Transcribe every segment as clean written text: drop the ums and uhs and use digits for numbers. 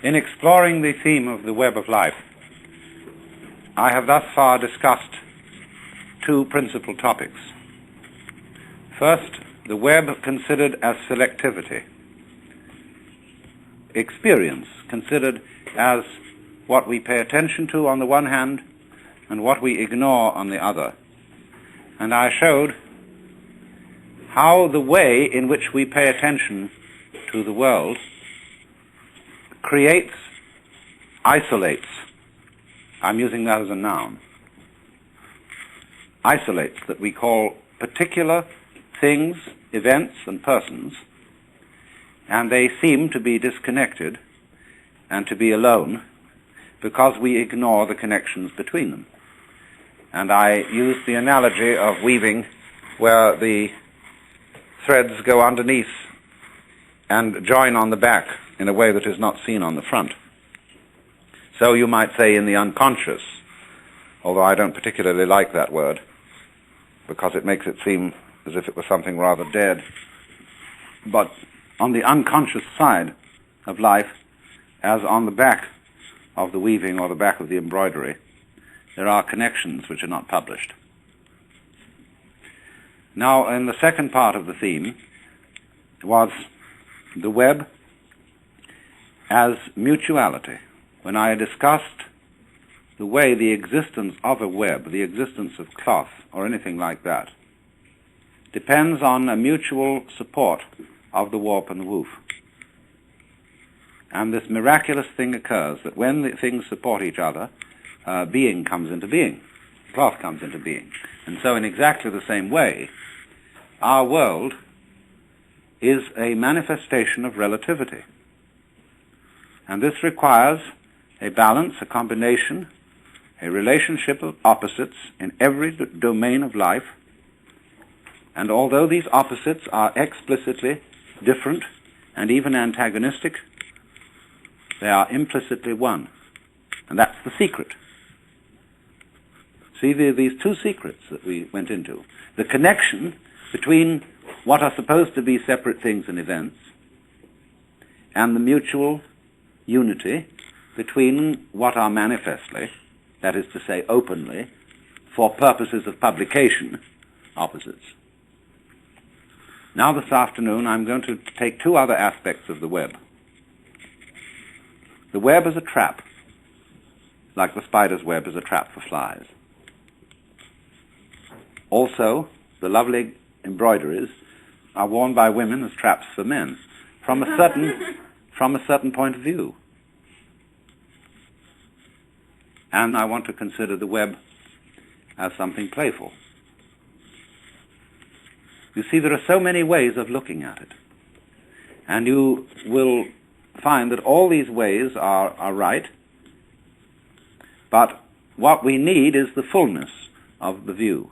In exploring the theme of the web of life, I have thus far discussed two principal topics. First, the web considered as selectivity. Experience considered as what we pay attention to on the one hand and what we ignore on the other. And I showed how the way in which we pay attention to the world creates, isolates, I'm using that as a noun, isolates that we call particular things, events, and persons, and they seem to be disconnected and to be alone because we ignore the connections between them. And I used the analogy of weaving where the threads go underneath and join on the back in a way that is not seen on the front. So you might say in the unconscious, although I don't particularly like that word because it makes it seem as if it was something rather dead. But on the unconscious side of life, as on the back of the weaving or the back of the embroidery, there are connections which are not published. Now, in the second part of the theme was the web as mutuality. When I discussed the way the existence of a web, the existence of cloth or anything like that, depends on a mutual support of the warp and the woof. And this miraculous thing occurs that when the things support each other, being comes into being, cloth comes into being. And so in exactly the same way, our world is a manifestation of relativity. And this requires a balance, a combination, a relationship of opposites in every domain of life. And although these opposites are explicitly different and even antagonistic, they are implicitly one. And that's the secret. See, these two secrets that we went into. The connection between what are supposed to be separate things and events and the mutual unity between what are manifestly, that is to say openly, for purposes of publication, opposites. Now this afternoon I'm going to take two other aspects of the web. The web is a trap, like the spider's web is a trap for flies. Also, the lovely embroideries are worn by women as traps for men, from a certain point of view. And I want to consider the web as something playful. You see, there are so many ways of looking at it. And you will find that all these ways are right, but what we need is the fullness of the view.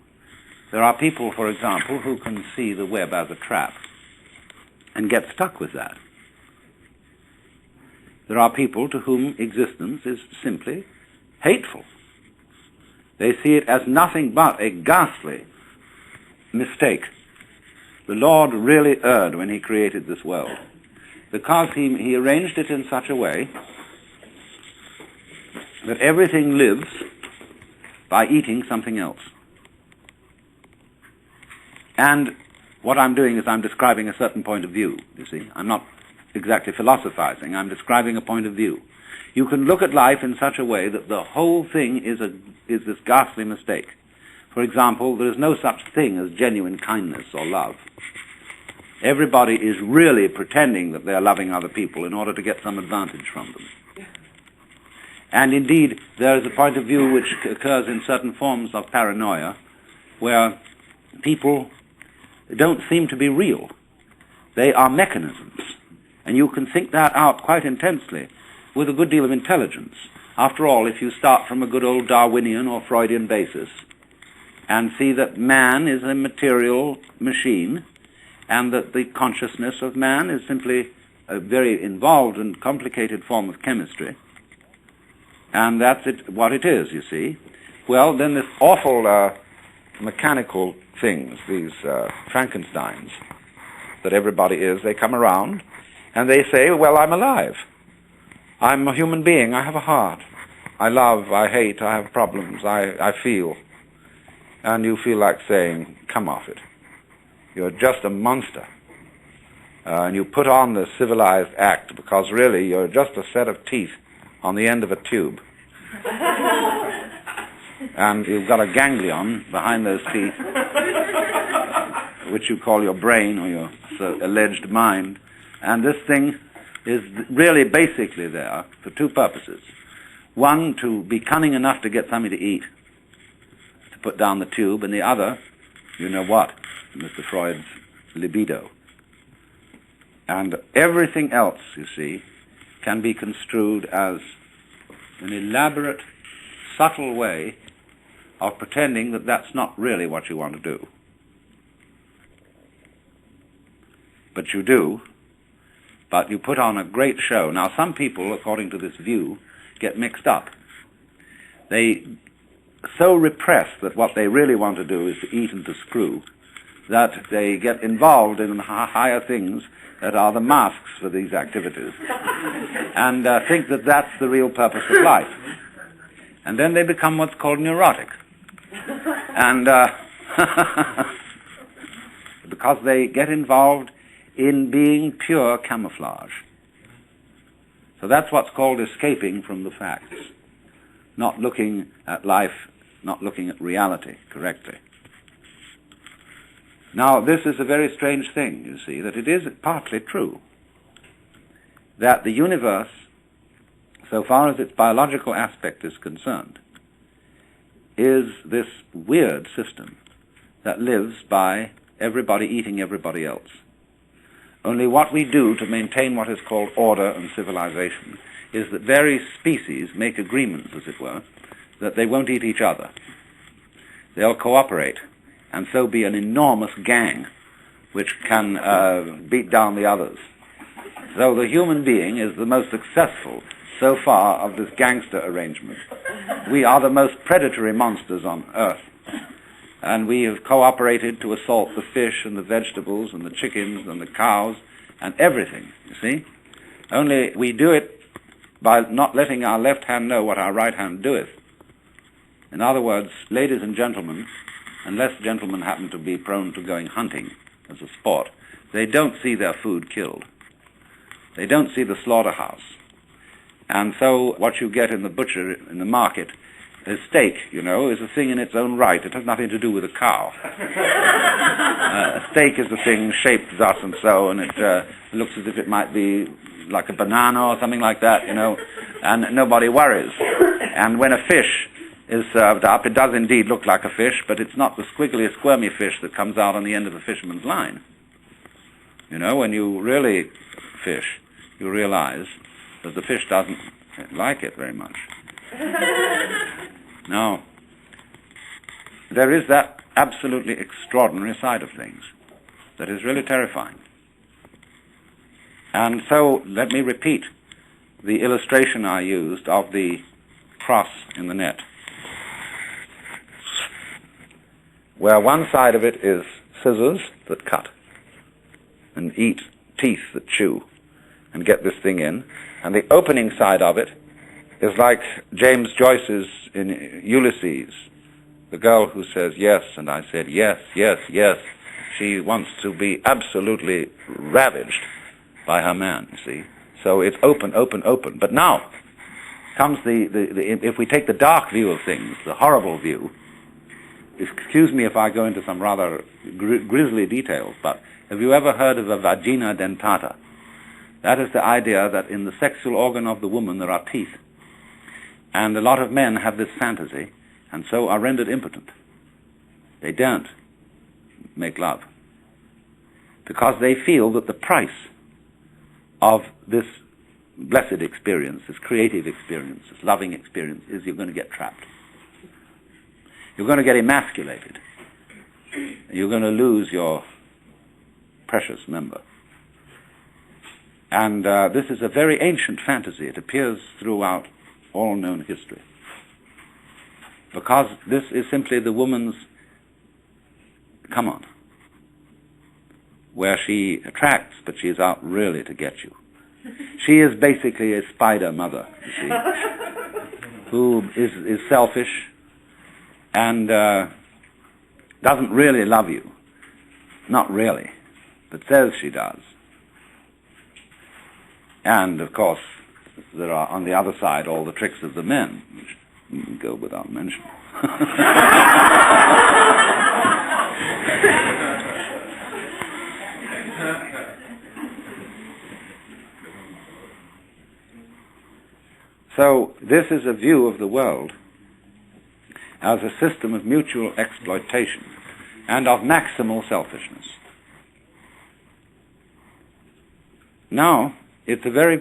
There are people, for example, who can see the web as a trap and get stuck with that. There are people to whom existence is simply hateful. They see it as nothing but a ghastly mistake. The Lord really erred when he created this world, because he arranged it in such a way that everything lives by eating something else. And what I'm doing is I'm describing a certain point of view, you see. I'm not exactly philosophizing, I'm describing a point of view. You can look at life in such a way that the whole thing is this ghastly mistake. For example, there is no such thing as genuine kindness or love. Everybody is really pretending that they are loving other people in order to get some advantage from them. And indeed, there is a point of view which occurs in certain forms of paranoia, where people don't seem to be real. They are mechanisms. And you can think that out quite intensely with a good deal of intelligence. After all, if you start from a good old Darwinian or Freudian basis and see that man is a material machine and that the consciousness of man is simply a very involved and complicated form of chemistry, and that's what it is, you see, well, then this awful mechanical things, these Frankensteins that everybody is, they come around and they say, well, I'm alive. I'm a human being, I have a heart. I love, I hate, I have problems, I feel. And you feel like saying, come off it. You're just a monster. And you put on the civilized act because really you're just a set of teeth on the end of a tube. And you've got a ganglion behind those teeth, which you call your brain or your alleged mind. And this thing is really basically there for two purposes. One, to be cunning enough to get something to eat, to put down the tube, and the other, you know what, Mr. Freud's libido. And everything else, you see, can be construed as an elaborate, subtle way of pretending that that's not really what you want to do. But you do, but you put on a great show. Now, some people, according to this view, get mixed up. They so repress that what they really want to do is to eat and to screw, that they get involved in higher things that are the masks for these activities, and think that that's the real purpose of life. And then they become what's called neurotic. And because they get involved in being pure camouflage. So that's what's called escaping from the facts, not looking at life, not looking at reality correctly. Now, this is a very strange thing, you see, that it is partly true that the universe, so far as its biological aspect is concerned, is this weird system that lives by everybody eating everybody else. Only what we do to maintain what is called order and civilization is that various species make agreements, as it were, that they won't eat each other. They'll cooperate, and so be an enormous gang which can beat down the others. So the human being is the most successful so far of this gangster arrangement. We are the most predatory monsters on earth, and we have cooperated to assault the fish and the vegetables and the chickens and the cows and everything, you see. Only we do it by not letting our left hand know what our right hand doeth. In other words, ladies and gentlemen, unless gentlemen happen to be prone to going hunting as a sport, they don't see their food killed. They don't see the slaughterhouse. And so what you get in the butcher, in the market, a steak, you know, is a thing in its own right. It has nothing to do with a cow. A steak is a thing shaped thus and so, and it looks as if it might be like a banana or something like that, you know, and nobody worries. And when a fish is served up, it does indeed look like a fish, but it's not the squiggly, squirmy fish that comes out on the end of a fisherman's line. You know, when you really fish, you realize that the fish doesn't like it very much. Now, there is that absolutely extraordinary side of things that is really terrifying. And so, let me repeat the illustration I used of the cross in the net, where one side of it is scissors that cut and eat, teeth that chew and get this thing in, and the opening side of it is like James Joyce's in Ulysses, the girl who says yes, and I said yes, yes, yes. She wants to be absolutely ravaged by her man, you see. So it's open, open, open. But now comes if we take the dark view of things, the horrible view. Excuse me if I go into some rather grisly details, but have you ever heard of a vagina dentata? That is the idea that in the sexual organ of the woman there are teeth. And a lot of men have this fantasy, and so are rendered impotent. They don't make love, because they feel that the price of this blessed experience, this creative experience, this loving experience, is you're going to get trapped. You're going to get emasculated. You're going to lose your precious member. And this is a very ancient fantasy. It appears throughout all known history. Because this is simply the woman's come on, where she attracts, but she is out really to get you. She is basically a spider mother, you see, who is selfish and doesn't really love you. Not really, but says she does. And, of course, there are, on the other side, all the tricks of the men, which go without mention. So, this is a view of the world as a system of mutual exploitation and of maximal selfishness. Now, it's a very